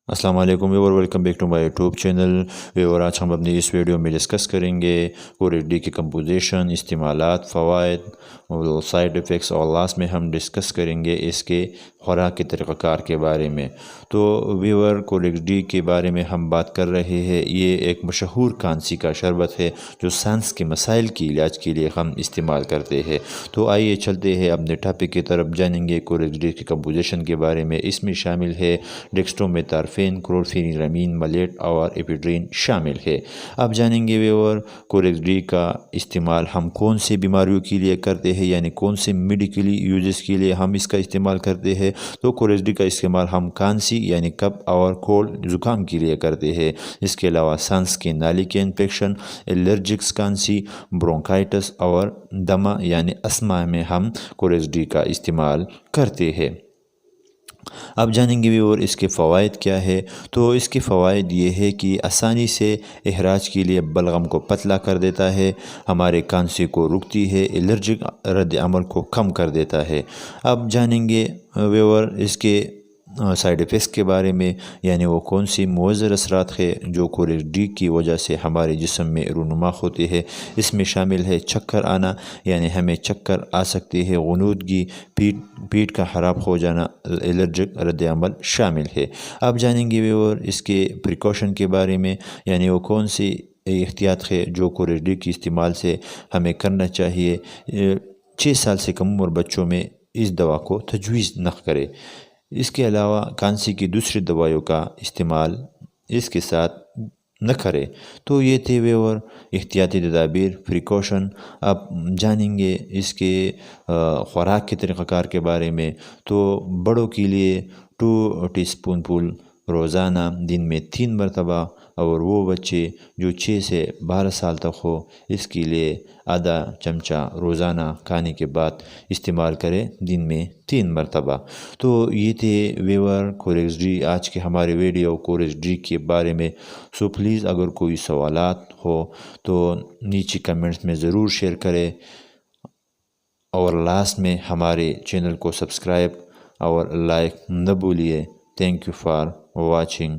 अस्सलाम वालेकुम viewer, welcome back to my YouTube channel. Viewer, आज हम अपनी इस वीडियो में डिस्कस करेंगे कोरेज डी की कंपोजिशन, इस्तेमालात, फ़वाइद और साइड इफ़ेक्ट्स, और लास्ट में हम डिस्कस करेंगे इसके खुराक के तरीक़ाकार के बारे में। तो व्यूअर, कोरेज डी के बारे में हम बात कर रहे हैं। ये एक मशहूर कांसी का शरबत है जो सांस के मसाइल की इलाज के लिए हम इस्तेमाल करते हैं। तो आइए चलते हैं अपने टॉपिक की तरफ, जानेंगे कोरेज डी की कंपोजिशन के बारे में। इसमें शामिल है डेक्स्ट्रोमेथार्फेन, क्लोरफेनिरामीन, मलेट और एपिड्रीन शामिल है। अब जानेंगे व्यूअर, कोरेज डी का इस्तेमाल हम कौन सी बीमारियों के लिए करते हैं, यानी कौन से मेडिकली यूजेस के लिए हम इसका इस्तेमाल करते हैं। तो कोरेज डी का इस्तेमाल हम खांसी यानी कफ और कोल्ड ज़ुकाम के लिए करते हैं। इसके अलावा सांस की नाली के इन्फेक्शन, एलर्जिक्स खांसी, ब्रोंकाइटिस और दमा यानी अस्थमा में हम कोरेज डी का इस्तेमाल करते हैं। अब जानेंगे भी और इसके फ़वाइद क्या है। तो इसके फ़वाइद ये है कि आसानी से इखराज के लिए बलगम को पतला कर देता है, हमारे खांसी को रुकती है, एलर्जिक रद्द अमल को कम कर देता है। अब जानेंगे व्यूअर इसके साइड इफ़ेक्ट्स के बारे में, यानी वो कौन सी मुअज़्ज़र असरात है जो कोरेज डी की वजह से हमारे जिस्म में रूनुमा होते हैं। इसमें शामिल है चक्कर आना, यानी हमें चक्कर आ सकती है, गुनूदगी, पीठ का ख़राब हो जाना, एलर्जिक रद्द अमल शामिल है। अब जानेंगे व्यूअर इसके प्रिकॉशन के बारे में, यानी वो कौन सी एहतियात है जो कोरेज डी के इस्तेमाल से हमें करना चाहिए। 6 साल से कम उम्र बच्चों में इस दवा को तजवीज़ न करें। इसके अलावा खांसी की दूसरी दवाइयों का इस्तेमाल इसके साथ न करें। तो ये थे व्यूअर एहतियाती तदाबीर, प्रिकॉशन। अब जानेंगे इसके खुराक के तरीक़ाकार के बारे में। तो बड़ों के लिए 2 टीस्पून रोज़ाना दिन में 3 मरतबा, और वो बच्चे जो 6 से 12 साल तक हो इसके लिए आधा चमचा रोज़ाना खाने के बाद इस्तेमाल करें, दिन में 3 मरतबा। तो ये थे व्यूअर कोरेज डी, आज के हमारे वीडियो कोरेज डी के बारे में। सो प्लीज़ अगर कोई सवालात हो तो नीचे कमेंट्स में ज़रूर शेयर करें, और लास्ट में हमारे चैनल को सब्सक्राइब और लाइक न भूलिए। Thank you for watching